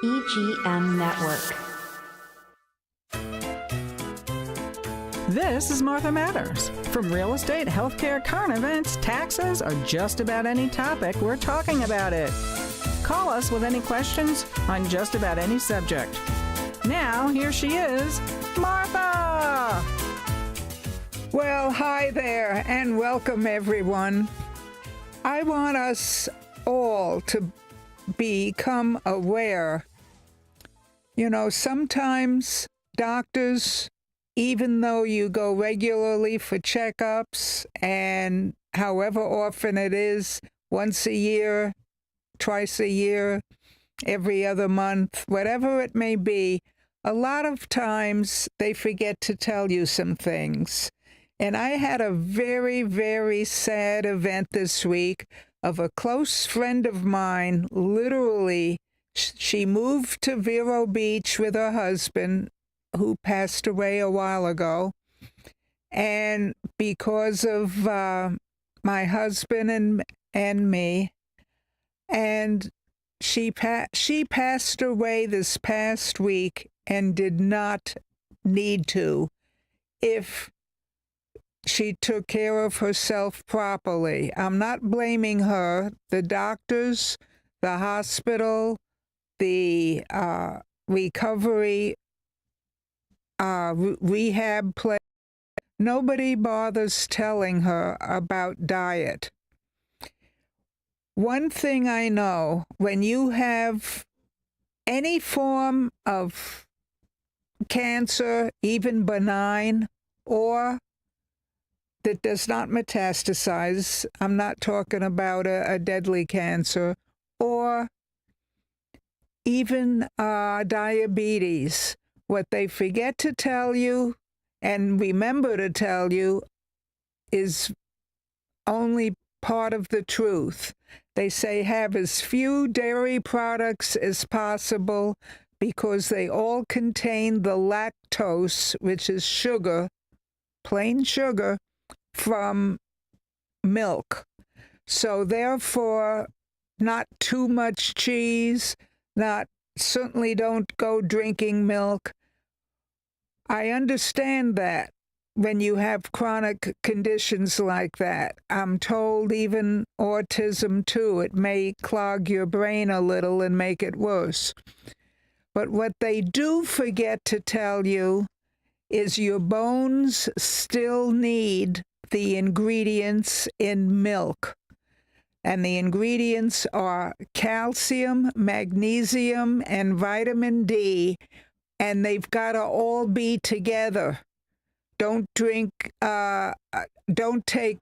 EGM Network. This is Martha Matters. From real estate, healthcare, current events, taxes, or just about any topic, we're talking about it. Call us with any questions on just about any subject. Now, here she is, Martha! Well, hi there, and welcome, everyone. I want us all to become aware. You know, sometimes doctors, even though you go regularly for checkups, and however often it is, once a year, twice a year, every other month, whatever it may be, a lot of times they forget to tell you some things. And I had a very, very sad event this week of a close friend of mine. Literally, she moved to Vero Beach with her husband, who passed away a while ago. And because of my husband and me, and she passed away this past week and did not need to if she took care of herself properly. I'm not blaming her. The doctors, the hospital, the recovery, rehab place, nobody bothers telling her about diet. One thing I know, when you have any form of cancer, even benign, or that does not metastasize, I'm not talking about a deadly cancer, or even diabetes, what they forget to tell you and remember to tell you is only part of the truth. They say have as few dairy products as possible because they all contain the lactose, which is sugar, plain sugar, from milk. So therefore, not too much cheese, certainly don't go drinking milk. I understand that when you have chronic conditions like that. I'm told even autism too, it may clog your brain a little and make it worse. But what they do forget to tell you is your bones still need the ingredients in milk. And the ingredients are calcium, magnesium, and vitamin D, and they've got to all be together. Don't take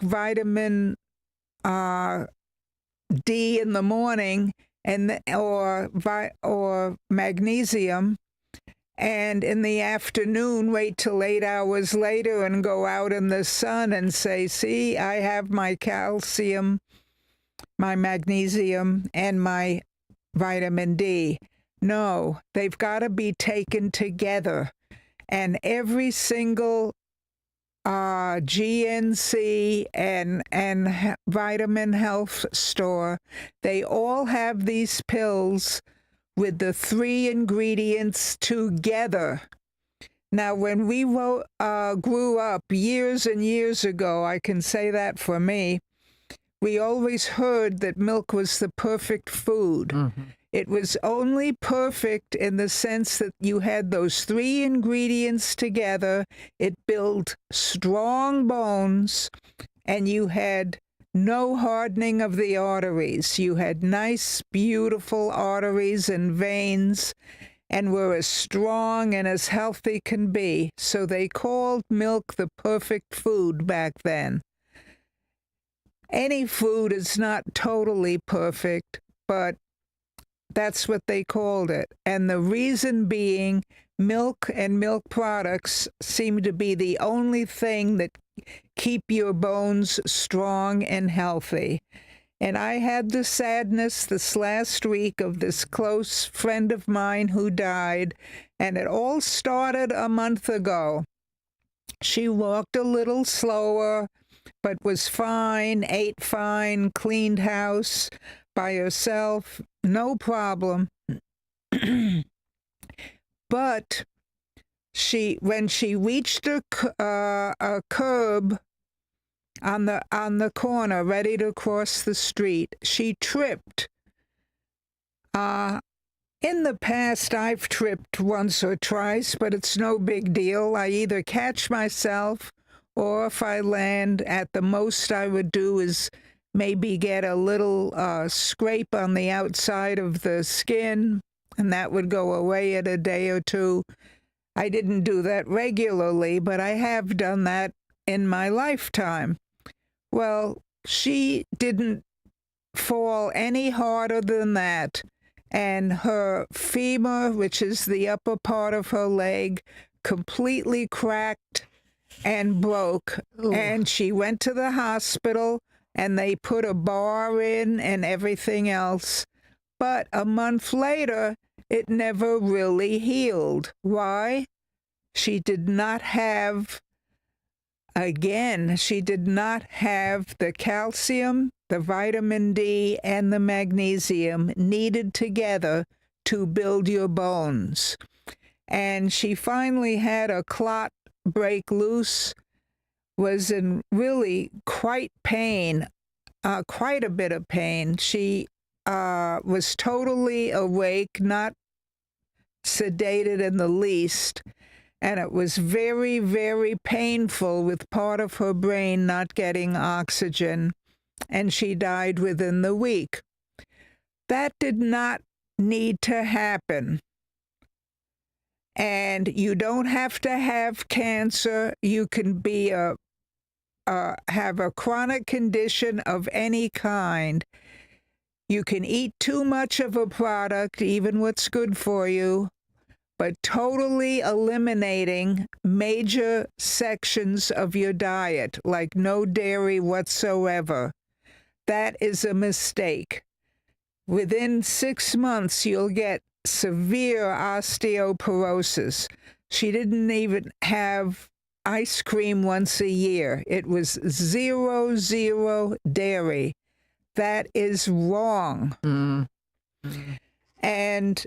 vitamin D in the morning or magnesium, and in the afternoon wait till 8 hours later and go out in the sun and say, see, I have my calcium, my magnesium, and my vitamin D. No, they've got to be taken together. And every single GNC and vitamin health store, they all have these pills with the 3 ingredients together. Now, when we grew up years and years ago, I can say that for me, we always heard that milk was the perfect food. Mm-hmm. It was only perfect in the sense that you had those 3 ingredients together. It built strong bones, and you had no hardening of the arteries. You had nice, beautiful arteries and veins, and were as strong and as healthy can be. So they called milk the perfect food back then. Any food is not totally perfect, but that's what they called it. And the reason being, milk and milk products seem to be the only thing that keep your bones strong and healthy. And I had the sadness this last week of this close friend of mine who died, and it all started a month ago. She walked a little slower, but was fine, ate fine, cleaned house by herself, no problem. But when she reached a curb on the corner, ready to cross the street, she tripped. In the past, I've tripped once or twice, but it's no big deal. I either catch myself, or if I land, at the most I would do is maybe get a little scrape on the outside of the skin, and that would go away in a day or two. I didn't do that regularly, but I have done that in my lifetime. Well, she didn't fall any harder than that, and her femur, which is the upper part of her leg, completely cracked and broke. Ooh. And she went to the hospital, and they put a bar in and everything else. But a month later, it never really healed. Why? She did not have the calcium, the vitamin D, and the magnesium needed together to build your bones. And she finally had a clot break loose, was in really quite a bit of pain. She was totally awake, not sedated in the least, and it was very, very painful with part of her brain not getting oxygen, and she died within the week. That did not need to happen. And you don't have to have cancer. You can be have a chronic condition of any kind. You can eat too much of a product, even what's good for you, but totally eliminating major sections of your diet, like no dairy whatsoever. That is a mistake. Within 6 months, you'll get severe osteoporosis. She didn't even have ice cream once a year. It was 0 dairy. That is wrong. Mm-hmm. And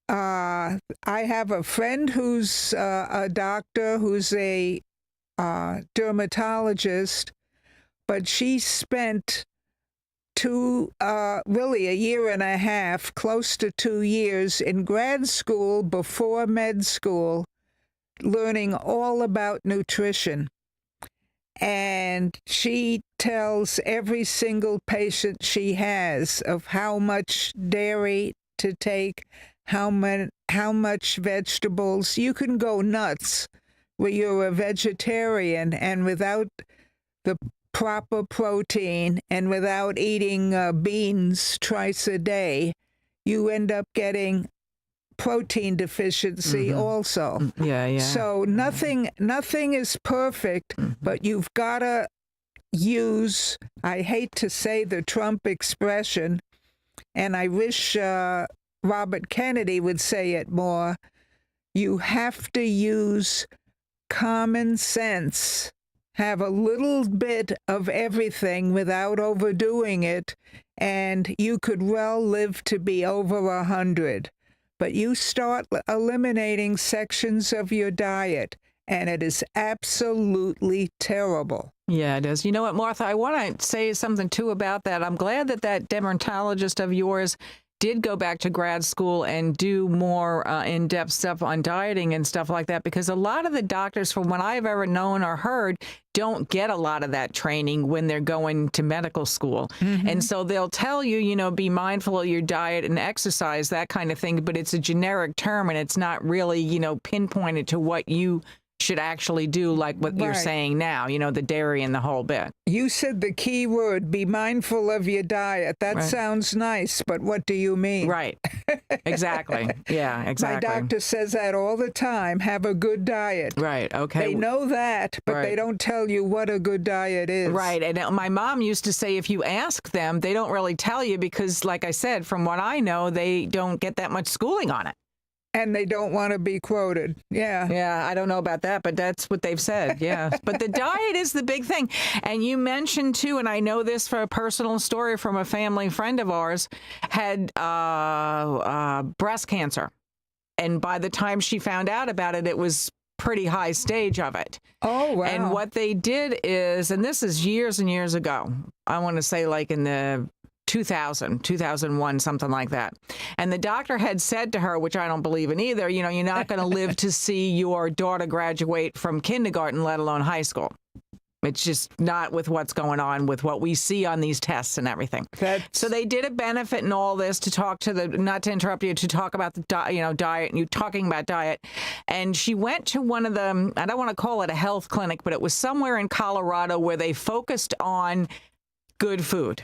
I have a friend who's a doctor, who's a dermatologist, but she spent really a year and a half, close to 2 years in grad school before med school, learning all about nutrition. And she tells every single patient she has of how much dairy to take, how much vegetables. You can go nuts where you're a vegetarian, and without the proper protein and without eating beans twice a day, you end up getting protein deficiency also. Yeah. So nothing is perfect, but you've got to use, I hate to say the Trump expression, and I wish Robert Kennedy would say it more, you have to use common sense. Have a little bit of everything without overdoing it, and you could well live to be over 100. But you start eliminating sections of your diet, and it is absolutely terrible. Yeah, it is. You know what, Martha, I want to say something, too, about that. I'm glad that dermatologist of yours did go back to grad school and do more in-depth stuff on dieting and stuff like that, because a lot of the doctors, from what I've ever known or heard, don't get a lot of that training when they're going to medical school. And so they'll tell you, be mindful of your diet and exercise, that kind of thing, but it's a generic term, and it's not really, pinpointed to what you should actually do, like what you're saying now, the dairy and the whole bit. You said the key word, be mindful of your diet. That sounds nice, but what do you mean? Right. Exactly. Yeah, exactly. My doctor says that all the time, have a good diet. Right, okay. They know that, but they don't tell you what a good diet is. Right, and my mom used to say if you ask them, they don't really tell you because, like I said, from what I know, they don't get that much schooling on it. And they don't want to be quoted. Yeah. Yeah, I don't know about that, but that's what they've said. Yeah. But the diet is the big thing. And you mentioned, too, and I know this for a personal story from a family friend of ours, had breast cancer. And by the time she found out about it, it was pretty high stage of it. Oh, wow. And what they did is, and this is years and years ago, I want to say like in the 2001, something like that. And the doctor had said to her, which I don't believe in either, you know, you're not going to live to see your daughter graduate from kindergarten, let alone high school. It's just not with what's going on with what we see on these tests and everything. So they did a benefit in all this to talk to the, not to interrupt you, to talk about the diet, and you talking about diet. And she went to one of the, I don't want to call it a health clinic, but it was somewhere in Colorado where they focused on good food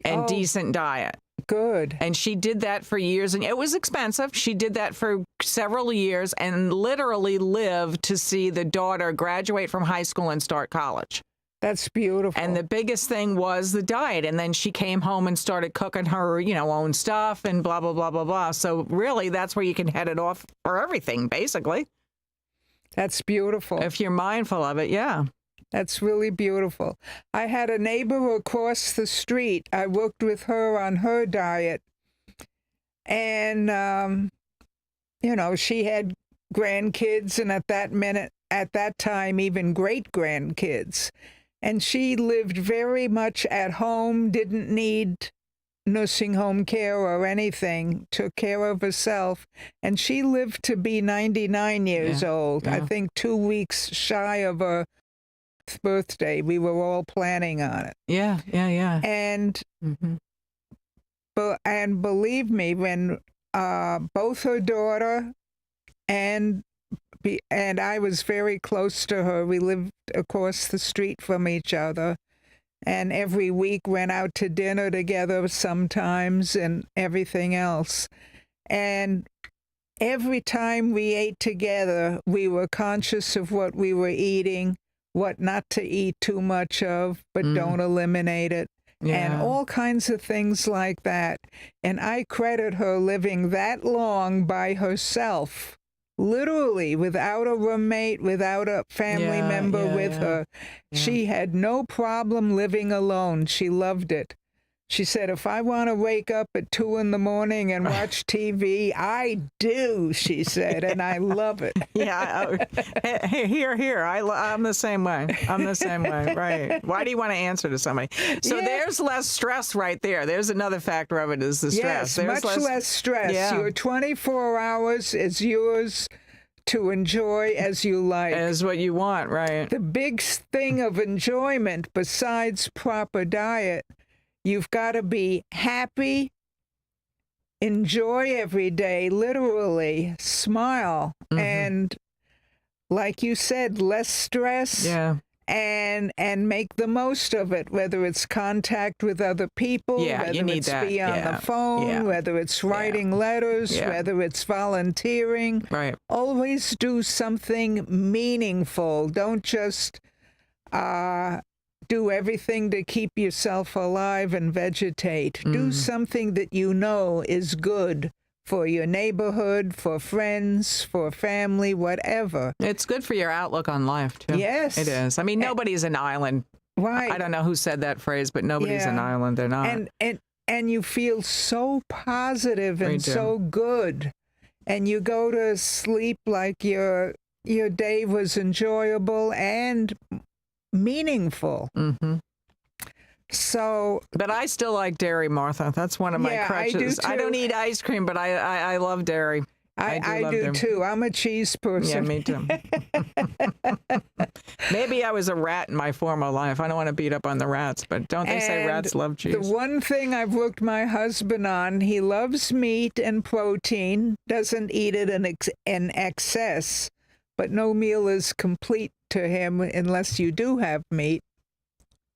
and decent diet. Good. And she did that for years, and it was expensive. She did that for several years and literally lived to see the daughter graduate from high school and start college. That's beautiful. And the biggest thing was the diet. And then she came home and started cooking her, own stuff and blah, blah, blah, blah, blah. So really, that's where you can head it off for everything, basically. That's beautiful. If you're mindful of it, yeah. That's really beautiful. I had a neighbor across the street. I worked with her on her diet. And, she had grandkids, and at that time, even great-grandkids. And she lived very much at home, didn't need nursing home care or anything, took care of herself. And she lived to be 99 years old, I think 2 weeks shy of her birthday. We were all planning on it. Yeah. And and believe me, when both her daughter and I was very close to her. We lived across the street from each other, and every week went out to dinner together sometimes and everything else. And every time we ate together, we were conscious of what we were eating, what not to eat too much of, but don't eliminate it, and all kinds of things like that. And I credit her living that long by herself, literally without a roommate, without a family member with her. She had no problem living alone. She loved it. She said, if I want to wake up at 2 in the morning and watch TV, I do, she said, and I love it. Here. I'm the same way. Right. Why do you want to answer to somebody? So there's less stress right there. There's another factor of it is the stress. Yes, much less stress. Your 24 hours is yours to enjoy as you like. As what you want, right. The big thing of enjoyment, besides proper diet, you've got to be happy, enjoy every day, literally, smile, and like you said, less stress, and make the most of it, whether it's contact with other people, whether it's be on the phone, whether it's writing letters, whether it's volunteering. Right. Always do something meaningful. Don't just do everything to keep yourself alive and vegetate. Do something that you know is good for your neighborhood, for friends, for family, whatever. It's good for your outlook on life, too. Yes. It is. I mean, nobody's an island. Right. I don't know who said that phrase, but nobody's an island. They're not. And you feel so positive and so good. And you go to sleep like your day was enjoyable and meaningful. So, but I still like dairy, Martha. That's one of my crutches. I don't eat ice cream, but I love dairy. I do too. I'm a cheese person. Yeah, me too. Maybe I was a rat in my former life. I don't want to beat up on the rats, but don't they say rats love cheese? The one thing I've worked my husband on, he loves meat and protein, doesn't eat it in excess, but no meal is complete to him unless you do have meat,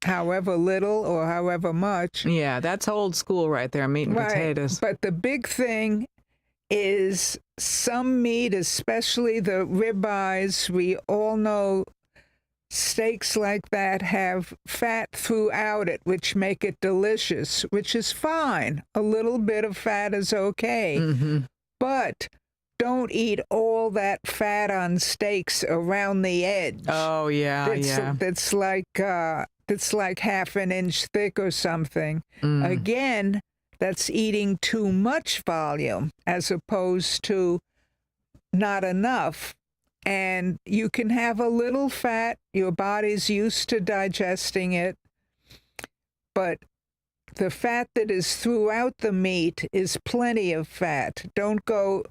however little or however much. Yeah, that's old school right there, meat and potatoes. But the big thing is some meat, especially the ribeyes, we all know steaks like that have fat throughout it, which make it delicious, which is fine. A little bit of fat is okay. But don't eat all that fat on steaks around the edge. Oh, yeah, That's like half an inch thick or something. Again, that's eating too much volume as opposed to not enough. And you can have a little fat. Your body's used to digesting it. But the fat that is throughout the meat is plenty of fat. Don't go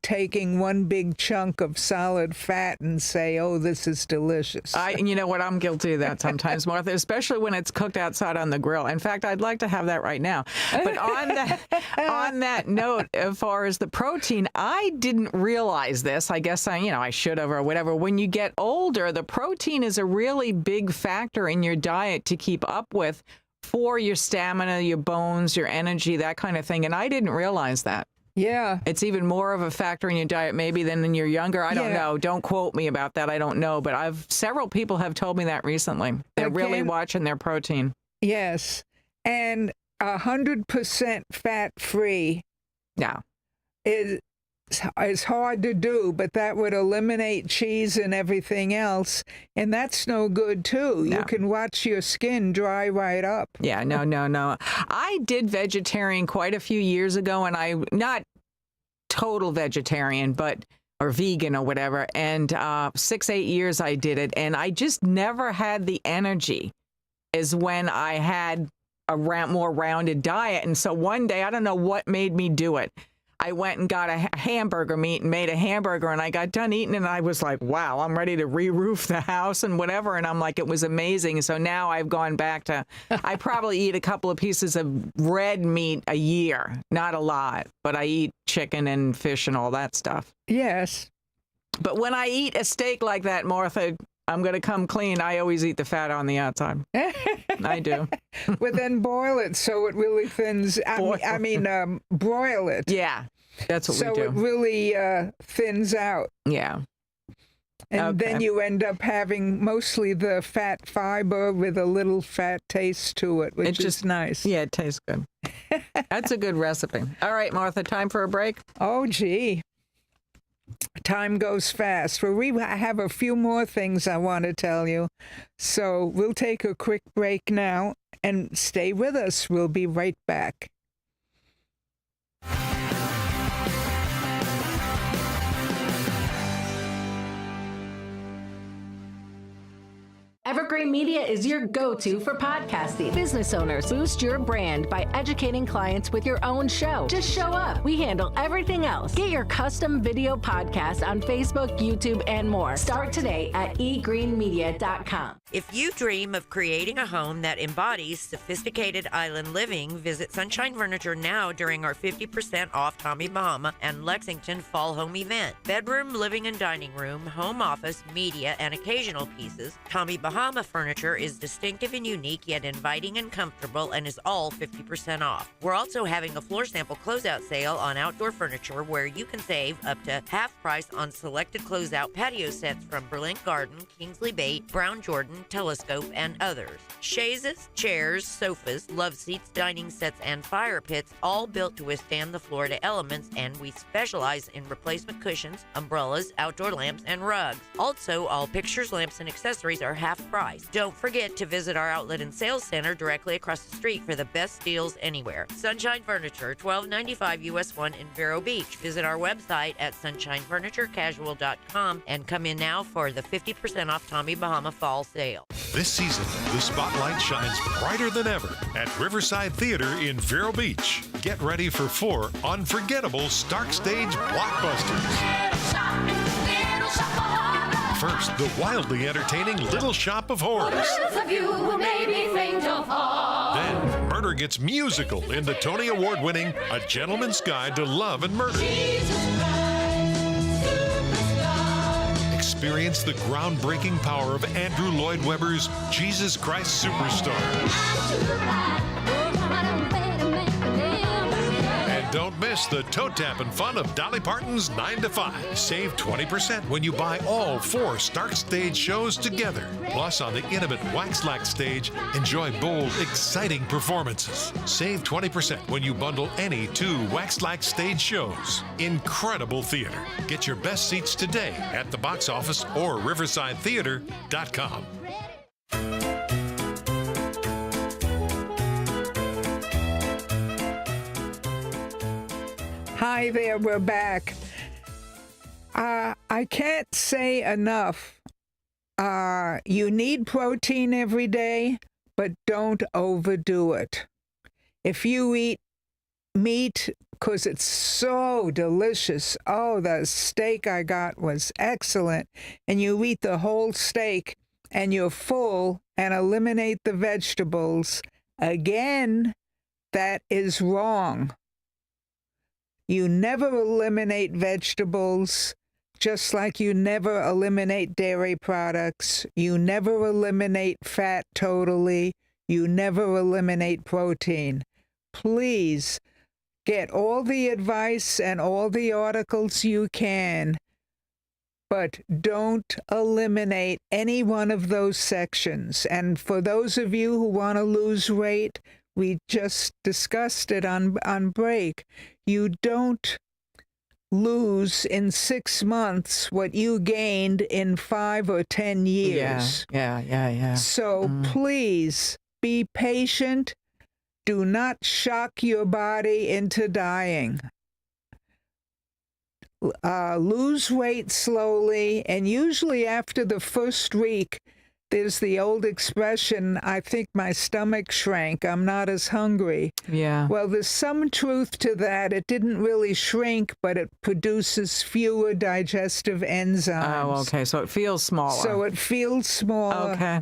taking one big chunk of solid fat and say, "Oh, this is delicious." You know what? I'm guilty of that sometimes, Martha, especially when it's cooked outside on the grill. In fact, I'd like to have that right now. But on that note, as far as the protein, I didn't realize this. I guess I should have or whatever. When you get older, the protein is a really big factor in your diet to keep up with for your stamina, your bones, your energy, that kind of thing. And I didn't realize that. Yeah. It's even more of a factor in your diet maybe than when you're younger. I don't know. Don't quote me about that. I don't know. But several people have told me that recently. They're really watching their protein. Yes. And 100% fat-free. Yeah. Is hard to do, but that would eliminate cheese and everything else, and that's no good too. No. You can watch your skin dry right up. Yeah, no. I did vegetarian quite a few years ago, and I not total vegetarian, or vegan or whatever. And 6-8 years I did it, and I just never had the energy as when I had a more rounded diet. And so one day, I don't know what made me do it. I went and got a hamburger meat and made a hamburger, and I got done eating, and I was like, wow, I'm ready to re-roof the house and whatever. And I'm like, it was amazing. So now I've gone back to, I probably eat a couple of pieces of red meat a year. Not a lot, but I eat chicken and fish and all that stuff. Yes. But when I eat a steak like that, Martha, I'm going to come clean. I always eat the fat on the outside. I do. Well, then boil it so it really thins. Broil it. Yeah, that's what we do. So it really thins out. Yeah. And then you end up having mostly the fat fiber with a little fat taste to it, which is nice. Yeah, it tastes good. That's a good recipe. All right, Martha, time for a break? Oh, gee. Time goes fast. Well, we have a few more things I want to tell you. So we'll take a quick break now and stay with us. We'll be right back. Evergreen Media is your go-to for podcasting. Business owners, boost your brand by educating clients with your own show. Just show up. We handle everything else. Get your custom video podcast on Facebook, YouTube, and more. Start today at egreenmedia.com. If you dream of creating a home that embodies sophisticated island living, visit Sunshine Furniture now during our 50% off Tommy Bahama and Lexington Fall Home event. Bedroom, living and dining room, home office, media, and occasional pieces. Tommy Bahama furniture is distinctive and unique, yet inviting and comfortable, and is all 50% off. We're also having a floor sample closeout sale on outdoor furniture where you can save up to half price on selected closeout patio sets from Berlin Garden, Kingsley Bait, Brown Jordan, Telescope, and others. Chaises, chairs, sofas, love seats, dining sets, and fire pits, all built to withstand the Florida elements, and we specialize in replacement cushions, umbrellas, outdoor lamps, and rugs. Also, all pictures, lamps, and accessories are half price. Don't forget to visit our outlet and sales center directly across the street for the best deals anywhere. Sunshine Furniture, 1295 US 1 in Vero Beach. Visit our website at sunshinefurniturecasual.com and come in now for the 50% off Tommy Bahama Fall sale. This season, the spotlight shines brighter than ever at Riverside Theater in Vero Beach. Get ready for 4 unforgettable Stark Stage blockbusters. First, the wildly entertaining Little Shop of Horrors. Then, murder gets musical in the Tony Award-winning A Gentleman's Guide to Love and Murder. Experience the groundbreaking power of Andrew Lloyd Webber's Jesus Christ Superstar. And don't miss the toe-tapping fun of Dolly Parton's 9 to 5. Save 20% when you buy all 4 Stark Stage shows together. Plus, on the intimate Waxlack stage, enjoy bold, exciting performances. Save 20% when you bundle any 2 Waxlack stage shows. Incredible theater. Get your best seats today at the box office or riversidetheater.com. Hi there, we're back. I can't say enough. You need protein every day, but don't overdo it. If you eat meat, because it's so delicious, oh, the steak I got was excellent, and you eat the whole steak and you're full and eliminate the vegetables, again, that is wrong. You never eliminate vegetables, just like you never eliminate dairy products. You never eliminate fat totally. You never eliminate protein. Please get all the advice and all the articles you can, but don't eliminate any one of those sections. And for those of you who want to lose weight, we just discussed it on break. You don't lose in 6 months what you gained in 5 or 10 years. Yeah. So please be patient. Do not shock your body into dying. Lose weight slowly, and usually after the first week, there's the old expression, I think my stomach shrank, I'm not as hungry. Yeah. Well, there's some truth to that. It didn't really shrink, but it produces fewer digestive enzymes. Oh, okay. So it feels smaller. So it feels smaller. Okay.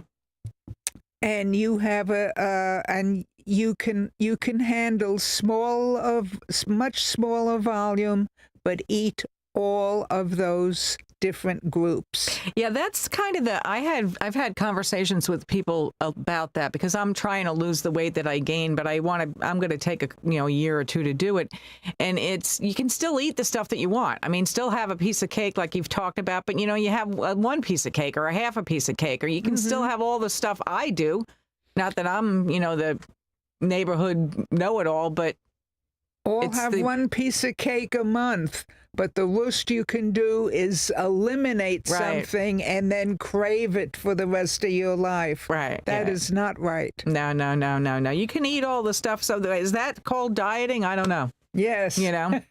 And you have and you can handle much smaller volume, but eat all of those different groups. Yeah, that's kind of I've had conversations with people about that, because I'm trying to lose the weight that I gained, but I'm going to take a year or two to do it. And you can still eat the stuff that you want. I mean, still have a piece of cake like you've talked about, but you have one piece of cake or a half a piece of cake, or you can still have all the stuff I do. Not that I'm, the neighborhood know-it-all, but or have one piece of cake a month, but the worst you can do is eliminate something and then crave it for the rest of your life. Right. That is not right. No. You can eat all the stuff. So is that called dieting? I don't know. Yes. Well,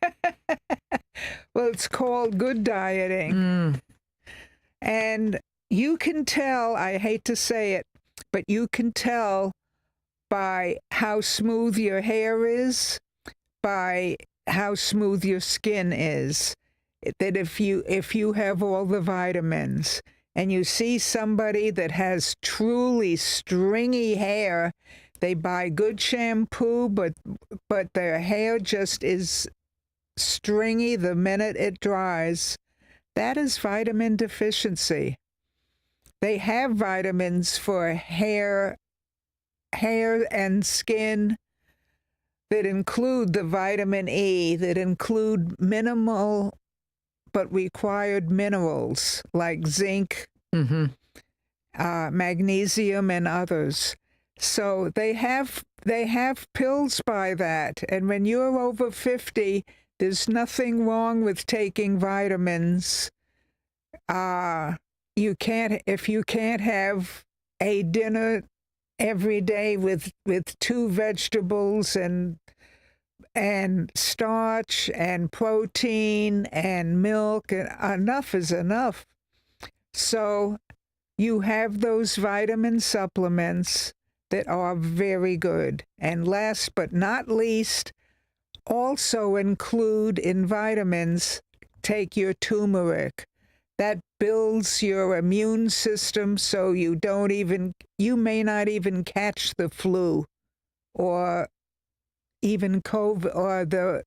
it's called good dieting. And you can tell, I hate to say it, but you can tell by how smooth your hair is, by how smooth your skin is, that if you have all the vitamins, and you see somebody that has truly stringy hair, they buy good shampoo, but their hair just is stringy the minute it dries, that is vitamin deficiency. They have vitamins for hair and skin that include the vitamin E, that include minimal but required minerals like zinc, magnesium, and others. So they have pills by that. And when you're over 50, there's nothing wrong with taking vitamins. If you can't have a dinner every day with 2 vegetables and starch and protein and milk, and enough is enough. So you have those vitamin supplements that are very good. And last but not least, also include in vitamins, take your turmeric. That builds your immune system so you may not even catch the flu or even COVID or the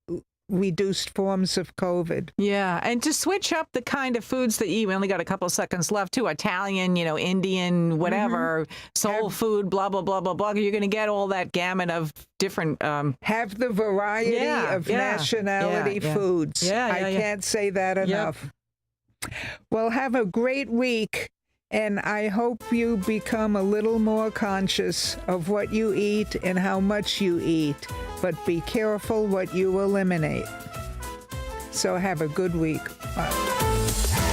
reduced forms of COVID. Yeah, and to switch up the kind of foods that you eat, we only got a couple of seconds left too. Italian, Indian, whatever, soul food, blah, blah, blah, blah, blah. You're going to get all that gamut of different... have the variety of nationality foods. I can't say that enough. Yep. Well, have a great week, and I hope you become a little more conscious of what you eat and how much you eat, but be careful what you eliminate. So have a good week. Bye.